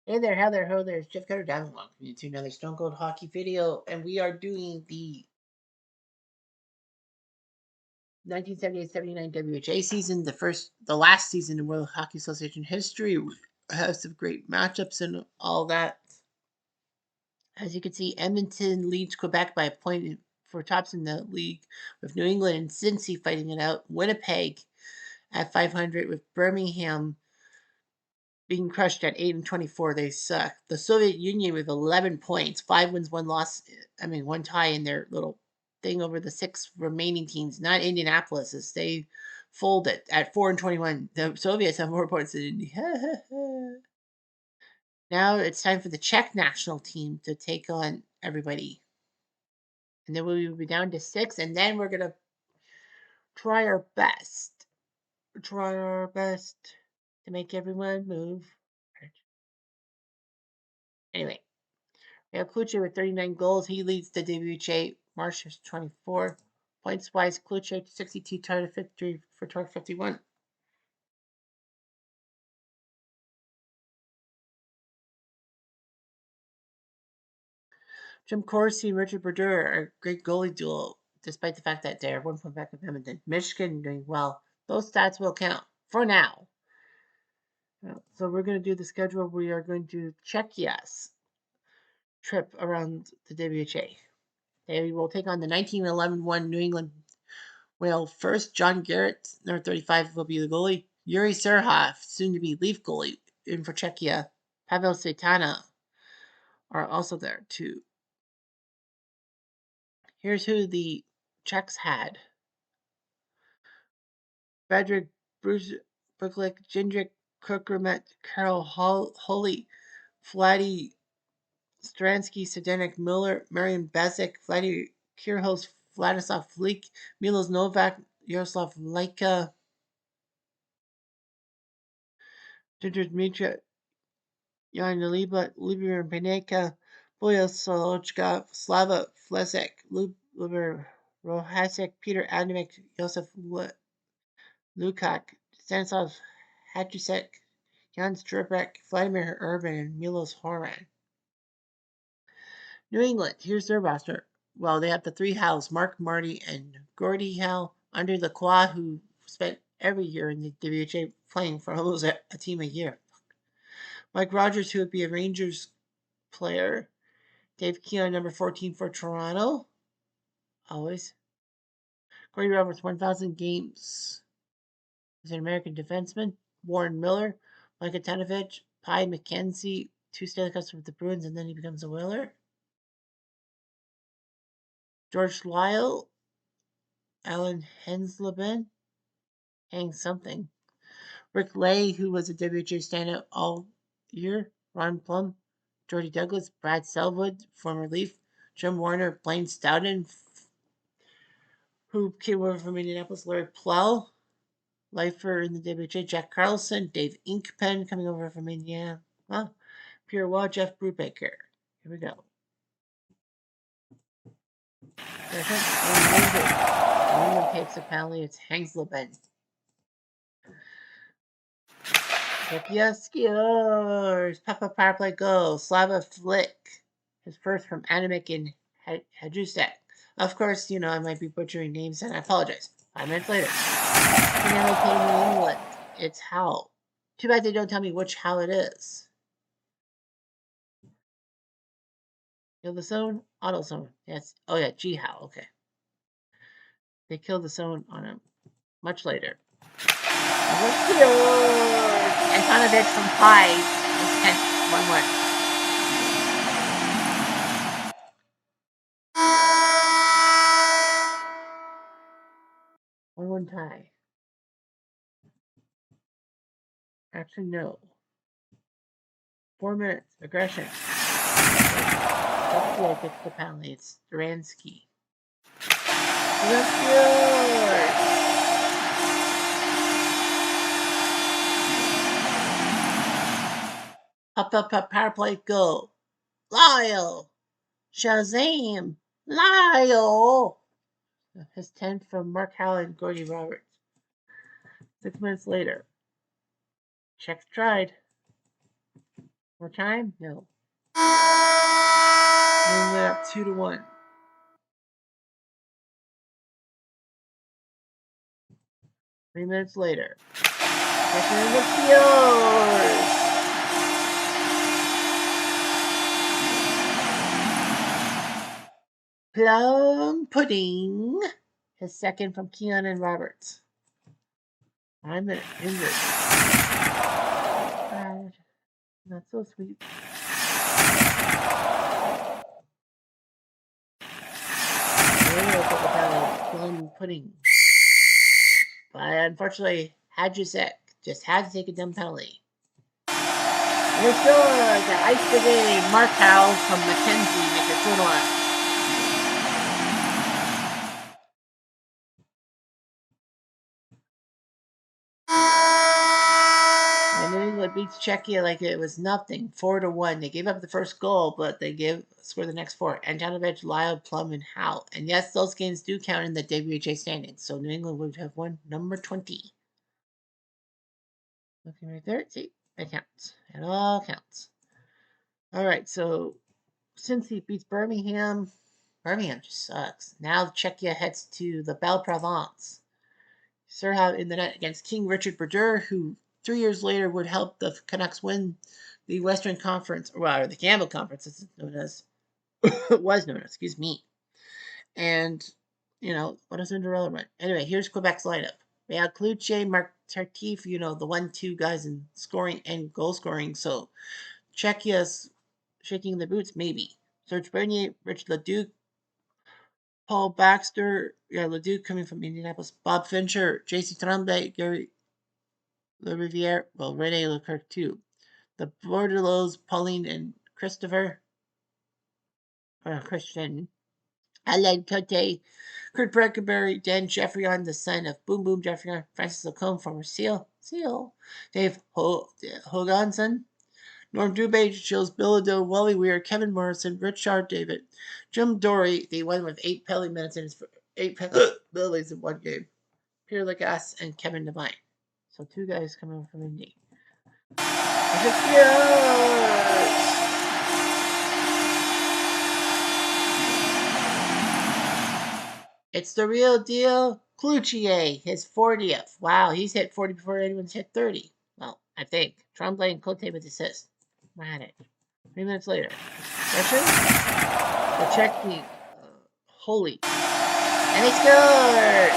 Hey there, how there, ho there, it's Jeff Cutter Diamond. Welcome to another Stone Cold Hockey video, and we are doing the 1978-79 WHA season, the last season in World Hockey Association history. We have some great matchups and all that. As you can see, Edmonton leads Quebec by a point for tops in the league, with New England and Cincy fighting it out. Winnipeg at 500, with Birmingham being crushed at 8-24. They suck. The Soviet Union with 11 points, 5 wins, 1 loss. One tie in their little thing over the 6 remaining teams. Not Indianapolis, as they folded at 4-21. The Soviets have more points than India. Now it's time for the Czech national team to take on everybody. And then we will be down to 6, and then we're gonna try our best. Try our best to make everyone move. Anyway. We have Kluche with 39 goals. He leads the WHA. Marsh has 24. Points wise, Kluche 62 target victory for Torque 51. Jim Corsi and Richard Brodeur are a great goalie duo, despite the fact that they're 1 point back of Edmonton. Michigan doing well. Those stats will count for now. So we're going to do the schedule. We are going to Czechia's trip around the WHA. They will take on the 1911-1 New England Well, first, John Garrett, number 35, will be the goalie. Yuri Serhov, soon to be Leaf goalie in for Czechia. Pavel Smetana are also there, too. Here's who the Czechs had: Frederick Bruklik, Jindrik Kukramet, Karl Holy, Vladi Stransky, Sedenik Miller, Marian Bezic, Vladi Kirhos, Vladislav Fleek, Milos Novak, Yaroslav Laika, Dmitry Jan Liba, Libor Beneka, Boya Solojka, Slava Flesek, Libor Rohasek, Peter Adamik, Josef Lukak, Stanislav Hatusek, Jan Stripek, Vladimir Urban, and Milos Horan. New England, here's their roster. Well, they have the 3 Howes, Mark, Marty, and Gordy Howe, under the WHA, who spent every year in the WHA playing for almost a team a year. Mike Rogers, who would be a Rangers player. Dave Keon, number 14 for Toronto. Always. Corey Roberts, 1,000 games as an American defenseman. Warren Miller, Mike Atanovich, Pi McKenzie, 2 Stanley Cups with the Bruins, and then he becomes a Whaler. George Lyle, Alan Hensleben, hang something. Rick Lay, who was a WHA standout all year. Ron Plum, Jordy Douglas, Brad Selwood, former Leaf. Jim Warner, Blaine Stoughton, who came over from Indianapolis. Larry Plow, lifer in the WHA. Jack Carlson, Dave Inkpen coming over from Indiana. Well, Pierre Waugh, Jeff Brubaker. Here we go. One takes apparently it's Hangsleben. Czechia scores. Papa power play goal. Slava Flick. His first from Adamik and Hajusek. Of course, I might be butchering names, and I apologize. 5 minutes later. Finale came in England. It's Howe. Too bad they don't tell me which Howe it is. Kill the zone? Auto zone. Yes. Oh, yeah, G Howe. Okay. They killed the zone on him much later. Antonovich from Pi was 10-1-1. 1-1 tie. Actually, no. 4 minutes. Aggression. Czechia gets the penalty. It's Duransky. Up, power play, go. Lyle. Shazam. Lyle. His 10 from Mark Howell and Gordy Roberts. 6 minutes later. Czechs tried. More time? No. Moving it up 2-1. 3 minutes later. Second in the Steelers. Plum pudding. His second from Keon and Roberts. 5 minutes. Injured. Not so sweet. Plum pudding. But unfortunately, CZECHIA just had to take a dumb penalty. And it's good to ice the game. Mark Howell from Mackenzie make it 2-1. And New England beats Czechia like it was nothing, 4-1. They gave up the first goal, but they scored the next 4. Antonovich, Lyle, Plum, and Howell. And yes, those games do count in the WHA standings. So New England would have won number 20. Looking right there. See, it counts. It all counts. All right, so since he beats Birmingham just sucks. Now Czechia heads to the Belle Provence. Serha in the net against King Richard Berger, who 3 years later would help the Canucks win the Western Conference, or the Campbell Conference, as it's known as. Was known as, excuse me. And, what a Cinderella run. Anyway, here's Quebec's lineup. We have Cloutier, Mark Tartif, the 1-2 guys in scoring and goal scoring. So Czechia's shaking the boots, maybe. Serge Bernier, Rich Leduc, Paul Baxter, Leduc coming from Indianapolis, Bob Fincher, JC Tremblay, Gary Lariviere, Rene Leclerc too. The Bordelots, Pauline and Christian, Alain Cote, Kurt Breckenberry, Dan Jeffrion, the son of Boom Boom Jeffrion, Francis Lacombe, former Seal, Dave Hoganson, Norm Dubé, Gilles Bilodeau, Wally Weir, Kevin Morrison, Richard David, Jim Dory, the one with 8 penalty minutes in his 8 penalties in one game, Pierre Lagasse, and Kevin Devine. So 2 guys coming from Indy. It's the real deal. Cloutier, his 40th. Wow, he's hit 40 before anyone's hit 30. Well, I think. Tremblay and Cote with assist. Matic. 3 minutes later. Session. The check team. Holy. And he scored!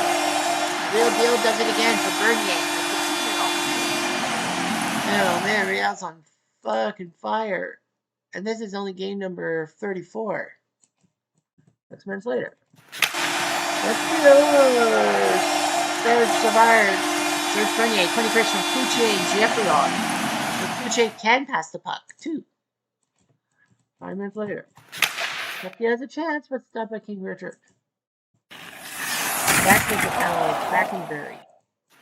Real deal does it again for Bernier. Oh man, Real's on fucking fire. And this is only game number 34. 6 minutes later. Let's go! Serge Savard. Serge Bernier, 21st from Cloutier and Jeffrion. So Cloutier can pass the puck, too. 5 minutes later. Czechia has a chance, but stopped by King Richard. Back takes a penalty at Brackenbury.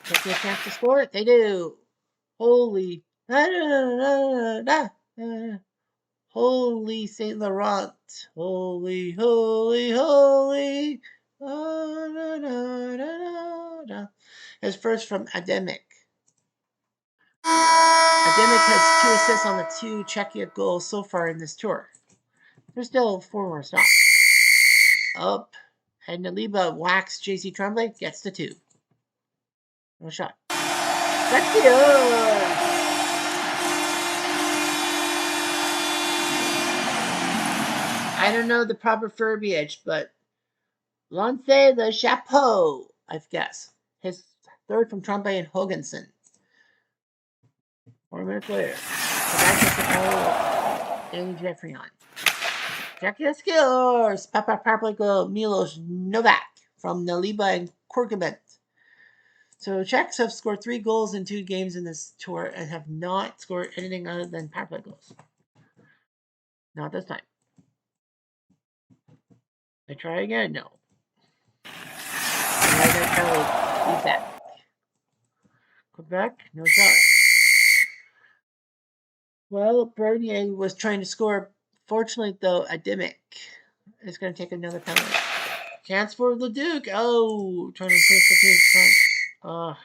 Czechia a chance to score it? They do. Holy. Holy Saint Laurent. Holy, holy, holy. His first from Ademic. Ademic has 2 assists on the 2 Czechia goals so far in this tour. There's still 4 more stops. Up. And Naliba whacks JC Tremblay, gets the 2. No shot. That's good! I don't know the proper verbiage, but Lance the chapeau, I guess. His third from Tremblay and Hoganson. 4 minutes later. Quebec gets the penalty. Danny Jeffrion. Czechia scores! Papa goal, Milos Novak from Naliba and Korkabent. So Czechs have scored 3 goals in 2 games in this tour and have not scored anything other than power play goals. Not this time. I try again? No. And I got penalty. He's back. Quebec, no shot. Well, Bernier was trying to score. Fortunately, though, Ademic is going to take another penalty. Chance for Leduc. Oh, trying to push the team front.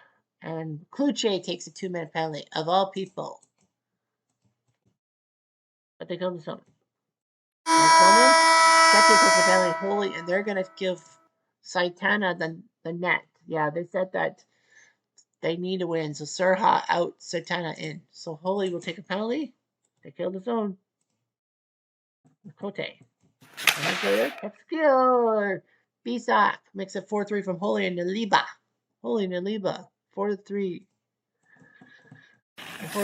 And Cloutier takes a 2-minute penalty, of all people. but they killed the son. Czechia takes the penalty wholly, and they're going to give Saitana the net. Yeah, they said that they need to win, so Surha out, Saitana in. So Holy will take a penalty. They killed his own. Kote. Execute. Bisak makes it 4-3 from Holy and Naliba. Holy Naliba. 4-3. And 4-6.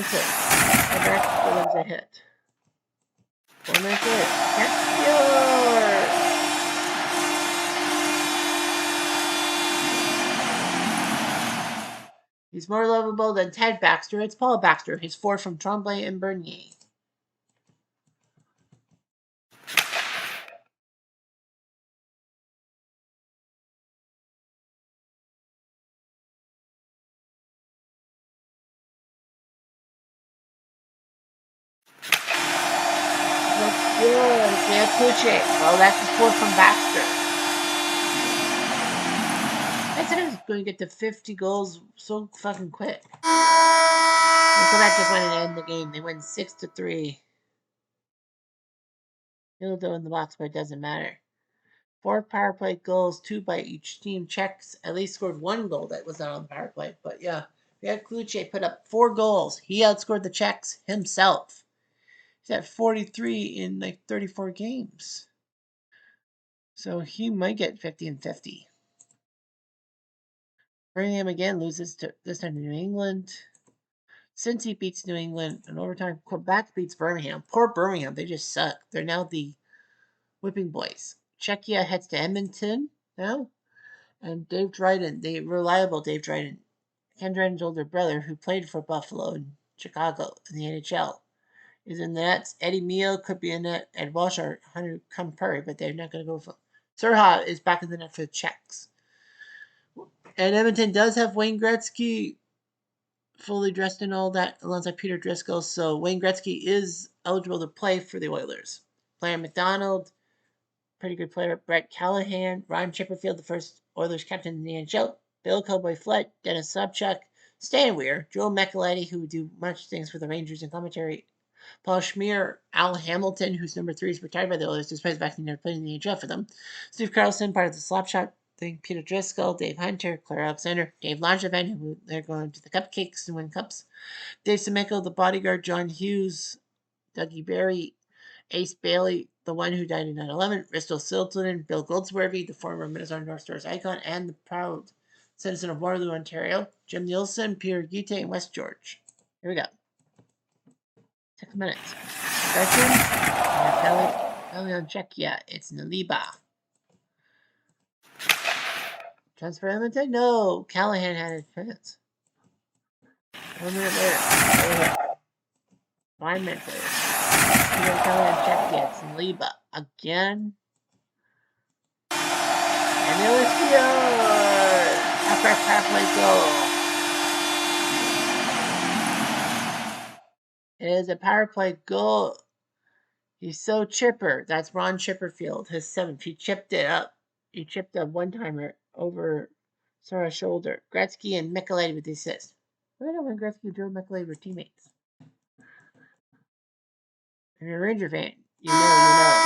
And back was a hit. 4 minutes later. Execute. He's more lovable than Ted Baxter. It's Paul Baxter. He's 4 from Tremblay and Bernier. Looks good. Yeah, Kuche. Oh, that's the 4 from Baxter. I said I was going to get to 50 goals so fucking quick. So that just went and end the game. They win 6-3. Hildo in the box, but it doesn't matter. 4 power play goals, 2 by each team. Czechs at least scored 1 goal that was not on the power play. But yeah, we had Kluche put up 4 goals. He outscored the Czechs himself. He's at 43 in like 34 games. So he might get 50 and 50. Birmingham again loses to this time to New England. Cincy beats New England in overtime. Quebec beats Birmingham. Poor Birmingham, they just suck. They're now the whipping boys. Czechia heads to Edmonton now. And Dave Dryden, the reliable Dave Dryden, Ken Dryden's older brother, who played for Buffalo and Chicago in the NHL, is in the nets. Eddie Meal could be in net, and Walsh or Hunter Kumpuri, but they're not going to go for. Surha is back in the net for the Czechs. And Edmonton does have Wayne Gretzky fully dressed and all that alongside Peter Driscoll, so Wayne Gretzky is eligible to play for the Oilers. Player McDonald, pretty good player. Brett Callahan, Ron Chipperfield, the first Oilers captain in the NHL. Bill Cowboy Flett, Dennis Sobchuk, Stan Weir, Joe McElhinney, who would do much things for the Rangers in commentary. Paul Schmier, Al Hamilton, who's number 3 is retired by the Oilers despite the fact he never played in the NHL for them. Steve Carlson, part of the Slapshot thing. Peter Driscoll, Dave Hunter, Claire Alexander, Dave Langevin, who they're going to the Cupcakes and win cups. Dave Semenko, the bodyguard, John Hughes, Dougie Berry, Ace Bailey, the one who died in 9/11, Risto Siltonen, Bill Goldsworthy, the former Minnesota North Stars icon, and the proud citizen of Waterloo, Ontario, Jim Nielsen, Peter Guite, and West George. Here we go. 6 minutes. Possession. Kelly on Czechia. It's Naliba. Transfer Edmonton? No. Callahan had his chance. 1 minute later. 5 minutes later. Kelly on Czechia. It's Naliba. Again. And it was good. After a halfway goal. It is a power play goal. He's so chipper. That's Ron Chipperfield, his 7th. He chipped it up. He chipped a one-timer over Sarah's shoulder. Gretzky and Micheletti with the assist. I don't know when Gretzky and Joe Micheletti were teammates. If you're a Ranger fan, you know.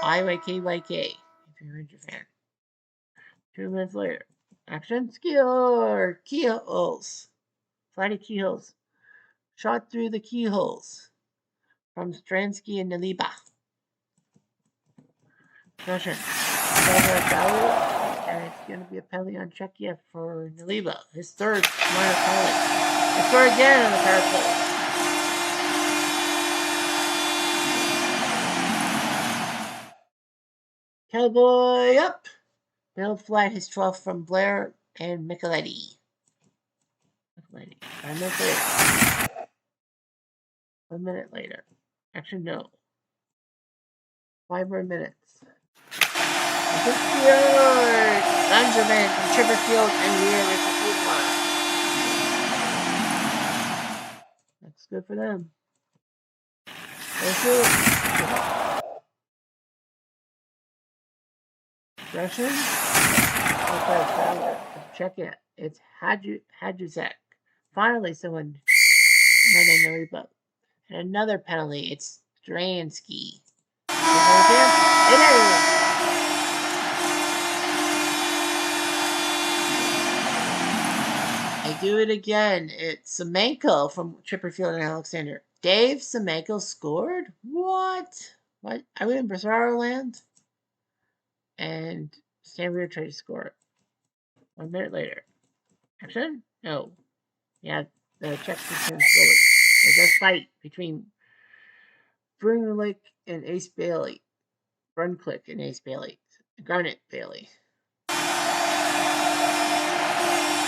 IYKYK, if you're a Ranger fan. 2 minutes later. Action. Skewer. Keyholes. Sliding keyholes. Shot through the keyholes. From Stransky and Naliba. Russian. And it's going to be a penalty on Czechia for Naliba. His 3rd minor penalty. They score again on the power play. Cowboy up. Bill Flat, his 12th from Blair and Micheletti. 5 minutes later. 1 minute later. Actually, no. 5 more minutes. Langevin from Chipperfield and Weir with the food line. That's good for them. Russian. Check it. It's Hadjuzek. Finally, someone might know about. And another penalty. It's Stransky. It is. I do it again. It's Semenko from Chipperfield and Alexander. Dave Semenko scored? What? What? I went in Bizarro Land. And Stan Weir tried to score it. 1 minute later. Action? No. Yeah, the Czechs returned slowly. There's a fight between Brunlik and Ace Bailey. Brunclick and Ace Bailey. Garnet Bailey.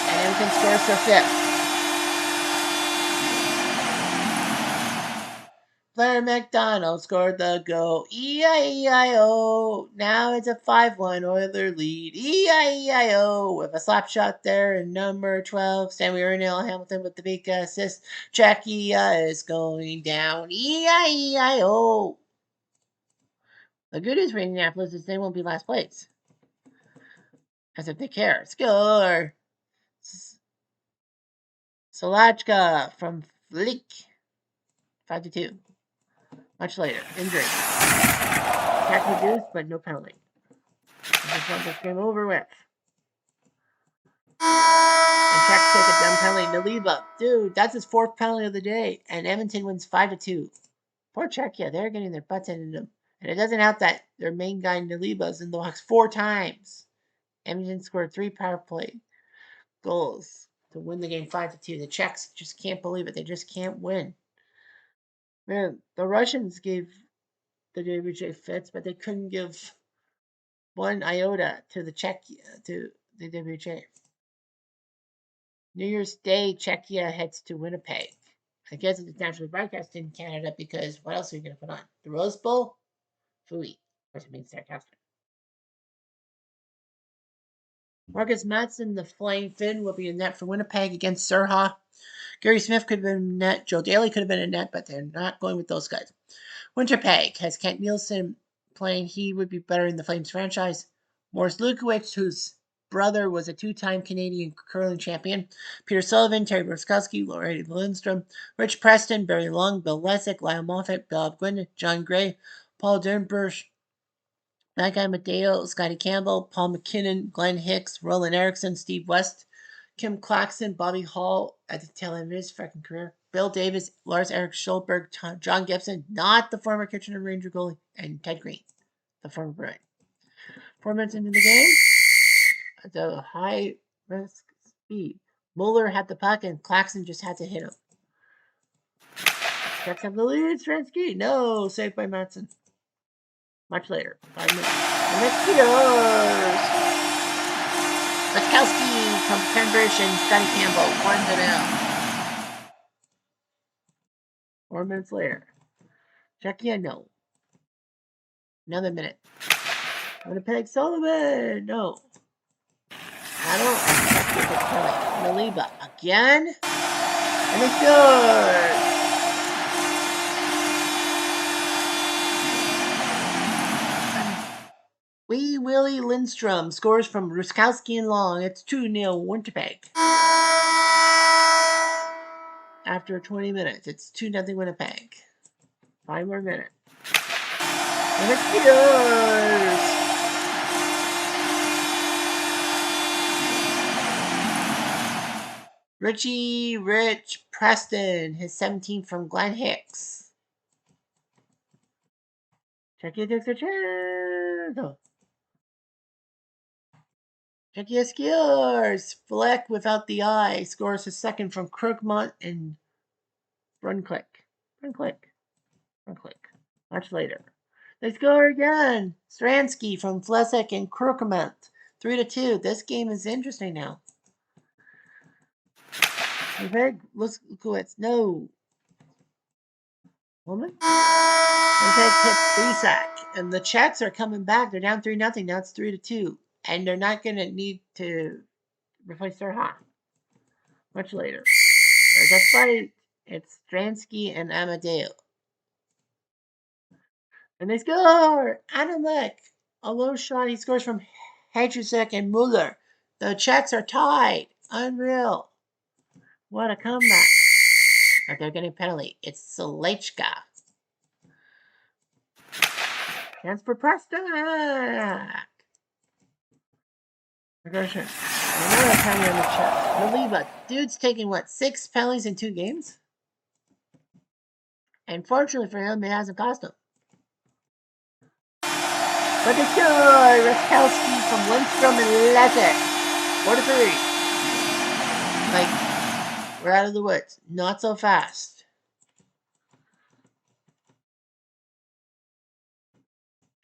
And Everton scores for fifth. Blair McDonald scored the goal. E-I-E-I-O. Now it's a 5-1 Oiler lead. E-I-E-I-O. With a slap shot there. And number 12, Stanley Ernell Hamilton with the big assist. Czechia is going down. E-I-E-I-O. The good news for Indianapolis is they won't be last place. As if they care. Score! Solachka from Flick. 5-2. Much later. Injury. Attack reduced, but no penalty. This one just came over with. And Czechs take a dumb penalty. Naliba. Dude, that's his fourth penalty of the day. And Edmonton wins 5-2. Poor Czechia. They're getting their butts handed to them. And it doesn't help that their main guy, Naliba, is in the box 4 times. Edmonton scored 3 power play goals to win the game 5-2. The Czechs just can't believe it. They just can't win. Man, the Russians gave the WHA fits, but they couldn't give 1 iota to the WHA. New Year's Day, Czechia heads to Winnipeg. I guess it's nationally broadcast in Canada because what else are you going to put on? The Rose Bowl? Phooey. Of course, it means sarcastic. Marcus Matson, the Flying Finn, will be in net for Winnipeg against CZECHIA. Gary Smith could have been in net. Joe Daly could have been in net, but they're not going with those guys. Winnipeg has Kent Nielsen playing. He would be better in the Flames franchise. Morris Lukowicz, whose brother was a 2-time Canadian curling champion. Peter Sullivan, Terry Bruskowski, Laurie Lindstrom, Rich Preston, Barry Long, Bill Lessick, Lyle Moffat, Bob Gwynn, John Gray, Paul Dernbusch, that guy Mateo, Scotty Campbell, Paul McKinnon, Glenn Hicks, Roland Erickson, Steve West, Kim Claxton, Bobby Hall at the tail end of his freaking career, Bill Davis, Lars Eric Schulberg, John Gibson, not the former Kitchener Ranger goalie, and Ted Green, the former Bruin. 4 minutes into the game, at the high risk speed, Mueller had the puck and Claxton just had to hit him. Czechs have the lead. Stransky, no, saved by Matson. Much later, 5 minutes. And it's yours. Laskowski from Cambridge and Scotty Campbell, 1-0. 4 minutes later. Czechia, no. Another minute. Winnipeg Sullivan, no. Battle and Czechia to killing. Naliba again. And it's yours. Wee Willie Lindstrom scores from Ruskowski and Long. It's 2-0 Winnipeg. After 20 minutes, it's 2-0 Winnipeg. 5 more minutes. And it's yours. Rich Preston, his 17th from Glenn Hicks. Czechia takes a chance. Czechia scores. Fleck without the eye scores his second from Krugmont and Brunclick. Much later. They score again. Stransky from Flesek and Krugmont. 3-2. This game is interesting now. Lukowicz, no. Woman? Winnipeg hits Isak. And the Czechs are coming back. They're down 3-0. Now it's 3-2. And they're not going to need to replace their hot. Much later. There's a fight. It's Stransky and Amadeo. And they score! Adamek. A low shot. He scores from Hedgesek and Mueller. The Czechs are tied. Unreal. What a comeback. But they're getting a penalty. It's CZECHIA. Chance for Preston. Aggression. Another penalty on the chest. Maliba. Dude's taking, what, 6 penalties in 2 games? And fortunately for him, it hasn't cost him. But they score! Ruskowski from Lindstrom and Letter. 4-3. Like, we're out of the woods. Not so fast.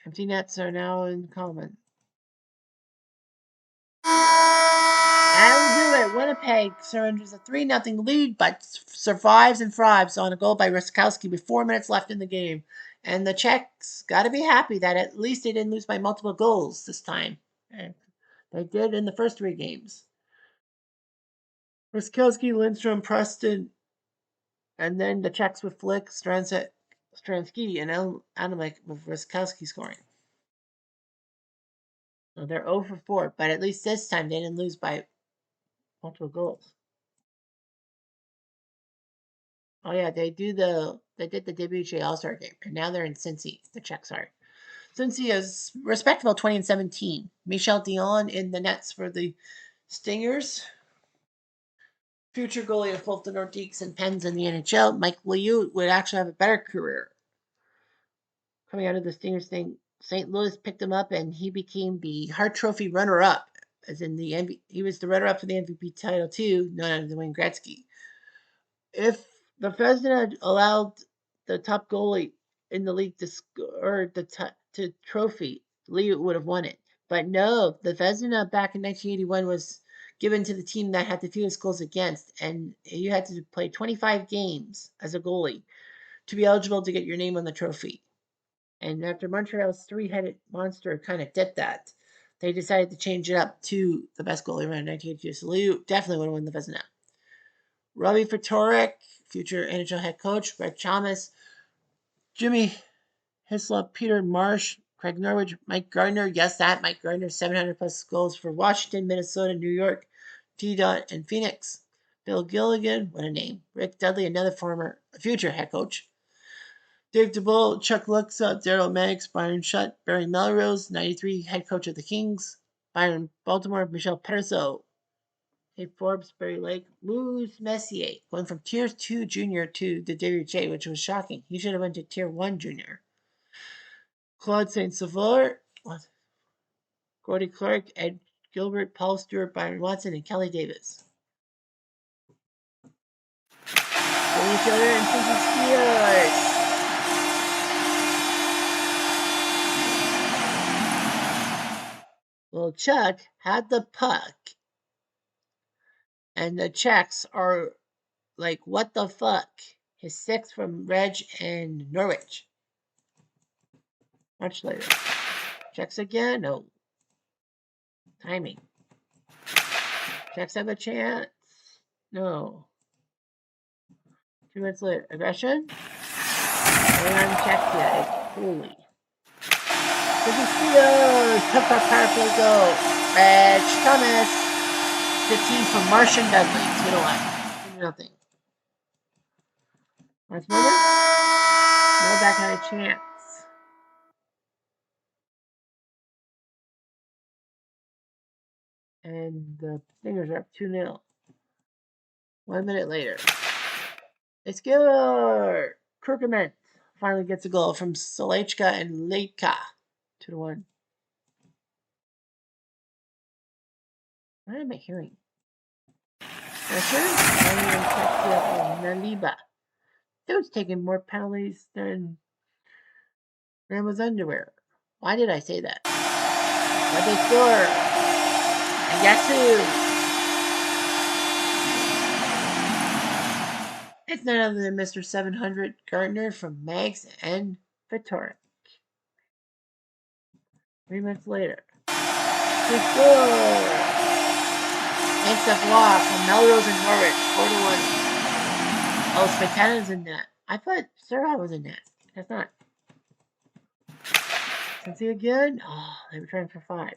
Empty nets are now in common. That'll do it. Winnipeg surrenders a 3-0 lead, but survives and thrives on a goal by Ruskowski with 4 minutes left in the game. And the Czechs got to be happy that at least they didn't lose by multiple goals this time. And they did in the first 3 games. Ruskowski, Lindstrom, Preston, and then the Czechs with Flick, Stransky, and Adamek with Ruskowski scoring. So they're 0 for 4, but at least this time they didn't lose by multiple goals. Oh yeah, they did the WHA All-Star game, and now they're in Cincy. The Czechs are. Cincy is respectable 20-17. Michel Dion in the nets for the Stingers. Future goalie of both the Nordiques and Pens in the NHL, Mike Liu would actually have a better career. Coming out of the Stingers thing, St. Louis picked him up, and he became the Hart Trophy runner-up. As in he was the runner-up for the MVP title too, none other than Wayne Gretzky. If the Vezina allowed the top goalie in the league to score the trophy, Leo would have won it. But no, the Vezina back in 1981 was given to the team that had the fewest goals against, and you had to play 25 games as a goalie to be eligible to get your name on the trophy. And after Montreal's 3-headed monster kind of did that, they decided to change it up to the best goalie around 1982. So Leo definitely would have won the Vezina. Robbie Ftorek, future NHL head coach, Greg Chalmers, Jimmy Hislop, Peter Marsh, Craig Norwich, Mike Gardner. Yes, that Mike Gardner, 700 plus goals for Washington, Minnesota, New York, T-Dot, and Phoenix. Bill Gilligan, what a name. Rick Dudley, another future head coach. Dave DeBull, Chuck Luxa, Daryl Maggs, Byron Shutt, Barry Melrose, 93 head coach of the Kings, Byron Baltimore, Michel Perso, Dave Forbes, Barry Lake, Moose Messier, going from Tier 2 Junior to the WHA, which was shocking. He should have went to Tier 1 Junior. Claude St. Sauveur, Gordy Clark, Ed Gilbert, Paul Stewart, Byron Watson, and Kelly Davis. Billy Fielder and Cincinnati Steelers. Well, Chuck had the puck, and the Czechs are like, what the fuck? His 6 from Reg and Norwich. Much later. Czechs again? No. Timing. Czechs have a chance? No. 2 minutes later. Aggression? They haven't checked yet. It's Cooley. The Steelers took our power play goal. Reg Thomas. 15 from Martian Dudley. 2-1. 2-0. Last moment. Novak had a chance. And the Stingers are up 2-0. 1 minute later. They score! Krugerman finally gets a goal from CZECHIA and Leica. 2-1. What am I hearing? Naliba. Dude's taking more penalties than Grandma's underwear. Why did I say that? But they score. And guess who? It's none other than Mr. 700 Gardner from Maggs and Ftorek. 3 minutes later. They score! Instant block from Melrose and Norwich. 4-1. Oh, Spatana's in net. I thought Surha was in net. That's not. Cincy again? Oh, they were trying for 5.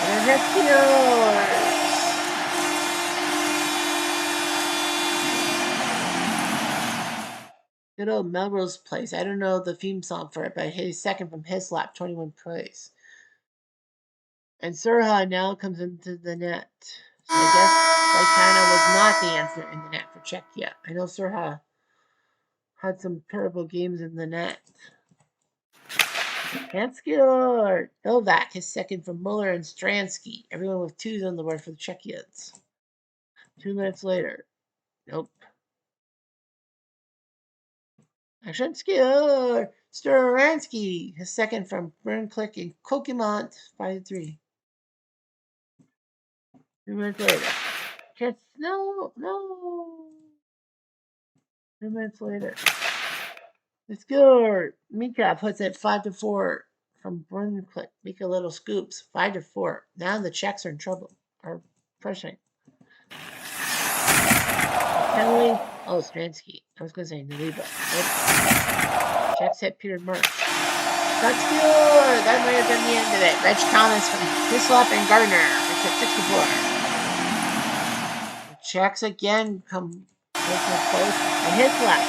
And then that's yours! Good old Melrose Place. I don't know the theme song for it, but he's second from his lap, 21 points. And Surha now comes into the net. So I guess Saitana was not the answer in the net for Czechia. I know Surha had some terrible games in the net. Can't score. Novak is second from Muller and Stransky. Everyone with twos on the board for the Czechians. 2 minutes later. Nope. Action score. Stransky is second from Bernklick and Kokimont. 5-3. 2 minutes later. No. 2 minutes later. The score. Mika puts it 5-4 from Bernklick. Mika little scoops. 5-4. Now the Czechs are in trouble. Are pushing. Penalty. Oh, Stransky. I was going to say Naliba. Nope. Czechs hit Peter Mertz. Got score. That might have been the end of it. Reg Thomas from Hislop and Gardner. It's at 6-4. The Czechs again come close. And Hislop.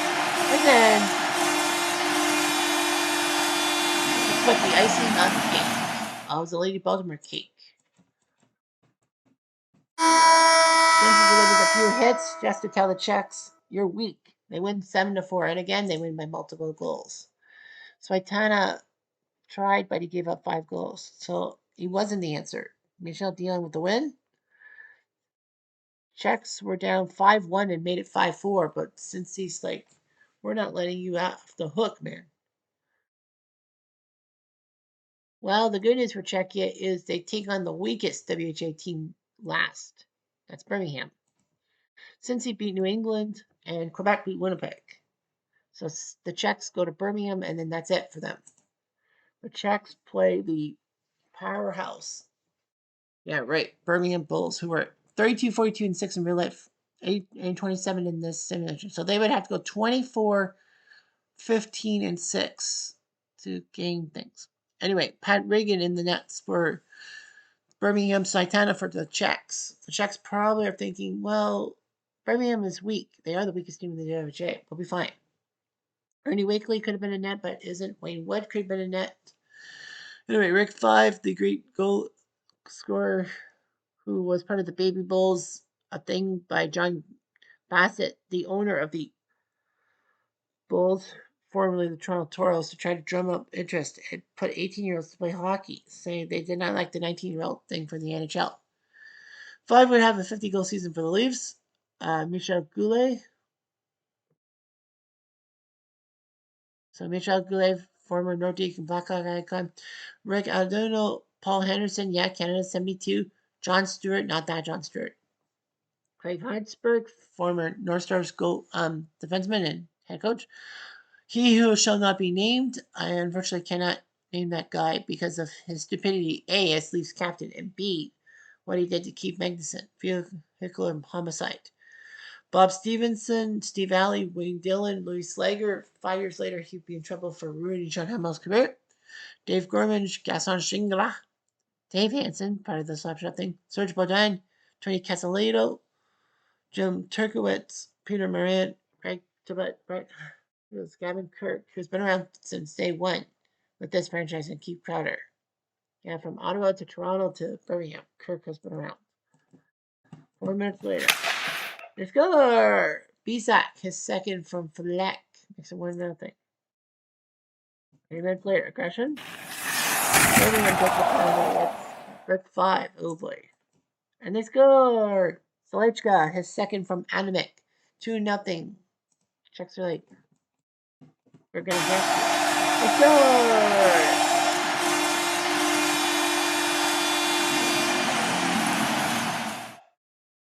And then put the icing on the cake. Oh, it was the Lady Baltimore cake. Since delivers a few hits just to tell the Czechs, you're weak. They win 7-4, and again they win by multiple goals. Svaitana tried, but he gave up 5 goals, so he wasn't the answer. Michel Dion with the win. Czechs were down 5-1 and made it 5-4, but since he's like, we're not letting you off the hook, man. Well, the good news for Czechia is they take on the weakest WHA team last. That's Birmingham. Since he beat New England and Quebec beat Winnipeg. So the Czechs go to Birmingham, and then that's it for them. The Czechs play the powerhouse. Yeah, right. Birmingham Bulls, who were 32, 42, and 6 in real life, 8 and 27 in this simulation. So they would have to go 24, 15, and 6 to gain things. Anyway, Pat Regan in the nets for Birmingham, Saitana for the Czechs. The Czechs probably are thinking, well, Birmingham is weak. They are the weakest team in the WHA. We'll be fine. Ernie Wakely could have been a net, but isn't. Wayne Wood could have been a net. Anyway, Rick 5, the great goal scorer who was part of the Baby Bulls, a thing by John Bassett, the owner of the Bulls, formerly the Toronto Toros, to try to drum up interest and put 18-year-olds to play hockey, saying they did not like the 19-year-old thing for the NHL. 5 would have a 50-goal season for the Leafs. Michel Goulet. So Michel Goulet, former Nordique and Blackhawk icon. Rick Aldono, Paul Henderson, yeah, Canada 72. John Stewart, not that John Stewart. Craig Heinsberg, former North Stars defenseman and head coach. He who shall not be named. I unfortunately cannot name that guy because of his stupidity, A, as Leafs captain, and B, what he did to keep Magnuson, vehicular homicide. Bob Stevenson, Steve Alley, Wayne Dillon, Louis Slager. 5 years later, he'd be in trouble for ruining Sean Hamill's career. Dave Gorman, Gaston Shingla, Dave Hansen, part of the Slapshot thing. Serge Baudin, Tony Casalito, Jim Turkowitz, Peter Moran, Greg Tibet, Brett, Gavin Kirk, who's been around since day one with this franchise, and Keith Crowder. Yeah, from Ottawa to Toronto to Birmingham, Kirk has been around. 4 minutes later. They score! Bisak, his second from Fleck. Makes it 1-0. 3 minutes later, aggression. Birmingham takes the penalty. It's Rick 5. Oh boy. And they score! CZECHIA, his second from Animic. 2-0. Czechs are like, we're gonna get you. They score!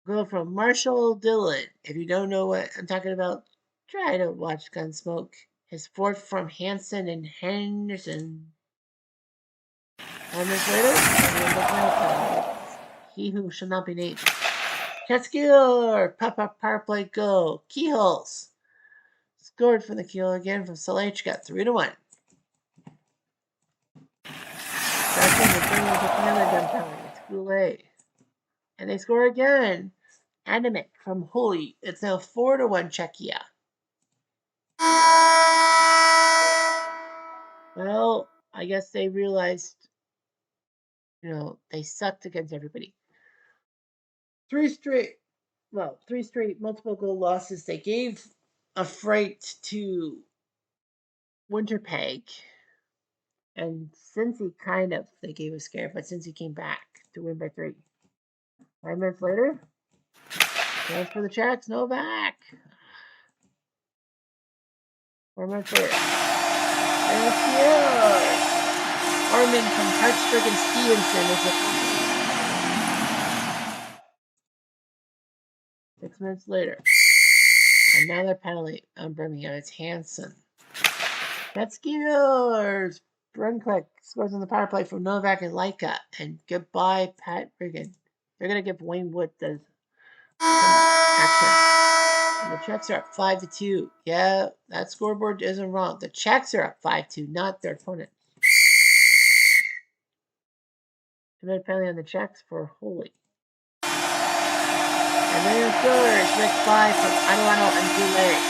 Go from Marshall Dillon. If you don't know what I'm talking about, try to watch Gunsmoke. His fourth from Hansen and Henderson. 1 minute later, he who shall not be named. Catskill! Power play goal. Keyholes. Scored from the keel again from CZECHIA. 3-1. That's the thing with the Canada downtown. It's Goulet. And they score again. Animic from Holy. It's now 4-1 Czechia. I guess they realized, they sucked against everybody. Three straight multiple goal losses. They gave a fright to Winterpeg. And Cincy they gave a scare, but Cincy came back to win by 3. 5 minutes later, chance for the Czechs, Novak. 4 minutes later. And here, Armin from Hartsburg and Stevenson is a 6 minutes later. Another penalty on Birmingham. It's Hansen. That scores. Brunswick scores on the power play from Novak and Laika. And goodbye, Pat Riggin. They're going to give Wayne Wood the action. And the Czechs are up 5-2. Yeah, that scoreboard isn't wrong. The Czechs are up 5-2, not their opponent. Committed penalty on the Czechs for Holy. And then it scores. Rick 5 from Anuano and Goulet.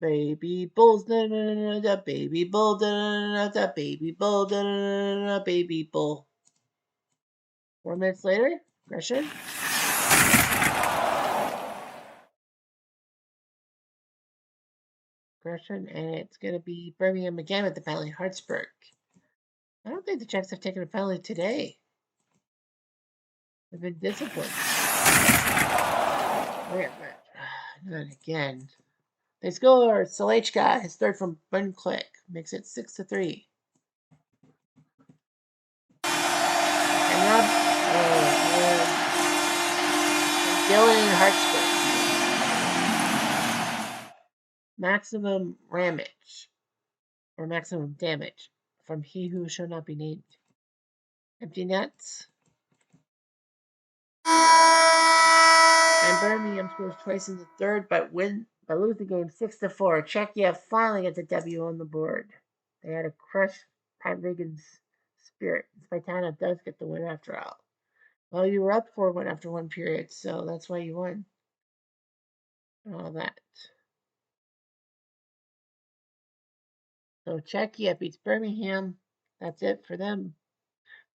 Baby bulls, da da da da, baby bull, da da da da, baby bull, da da da da, baby bull. 4 minutes later, Gresham. And it's going to be Birmingham again with the penalty. Hartsburg. I don't think the Czechs have taken a penalty today. They've been disciplined. Not again. They score. CZECHIA, his third from Brunswick, makes it 6-3. And Rob Dylan Hartsburg. Maximum ramage or maximum damage from he who shall not be named. Empty nets. And Birmingham scores twice in the third, but lose the game 6-4. Czechia finally gets a W on the board. They had to crush Pat Regan's spirit. Spitana does get the win after all. Well, you were up 4-1 after one period, so that's why you won. And all that. So Czechia beats Birmingham. That's it for them.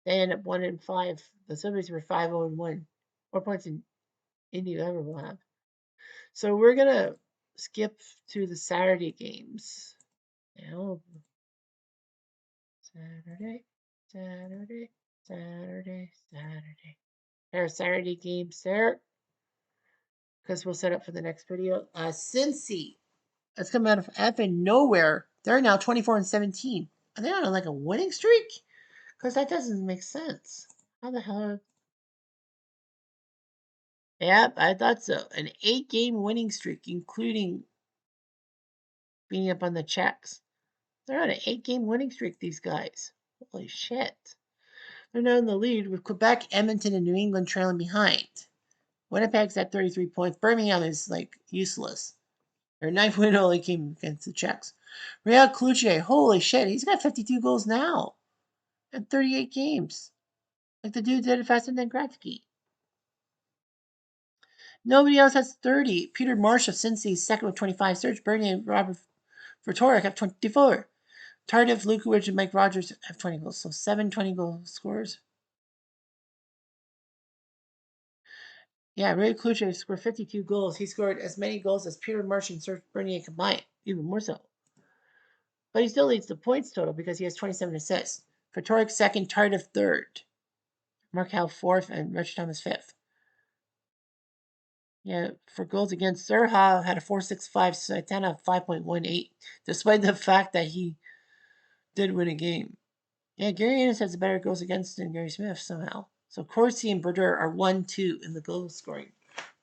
They end up 1-5. The Soviets were 5-0-1. More points than India ever will have. So we're gonna skip to the Saturday games. Now, Saturday. There are Saturday games there. Because we'll set up for the next video. Cincy. That's come out of effing nowhere. They're now 24-17. Are they on like a winning streak? Because that doesn't make sense. How the hell? Yep, I thought so. An 8-game winning streak, including being up on the Czechs. They're on an 8-game winning streak, these guys. Holy shit. They're now in the lead with Quebec, Edmonton, and New England trailing behind. Winnipeg's at 33 points. Birmingham is like useless. Their 9th win only came against the Czechs. Real Kluche, holy shit, he's got 52 goals now. In 38 games. Like the dude did it faster than Gretzky. Nobody else has 30. Peter Marsh of Cincy, second with 25. Serge Bernier and Robert Vertorek have 24. Tardif, Lukowicz, and Mike Rogers have 20 goals. So 7 20-goal scorers. Yeah, Ray Kluche scored 52 goals. He scored as many goals as Peter Marsh and Serge Bernier combined. Even more so. But he still leads the points total because he has 27 assists. Vertorek second, Tardif third. Mark Howe fourth, and Rich Thomas fifth. Yeah, for goals against, Serha had a 4.65, Saitana 5.18, despite the fact that he did win a game. Yeah, Gary Ennis has a better goals against than Gary Smith somehow. So Corsi and Brodeur are 1-2 in the goal scoring,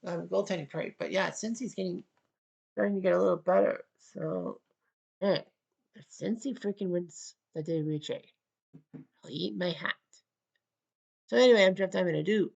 goaltending parade. But yeah, Cincy's starting to get a little better. So, man, if Cincy freaking wins the WHA, I'll eat my hat. So anyway, I'm Jeff Diamond. I do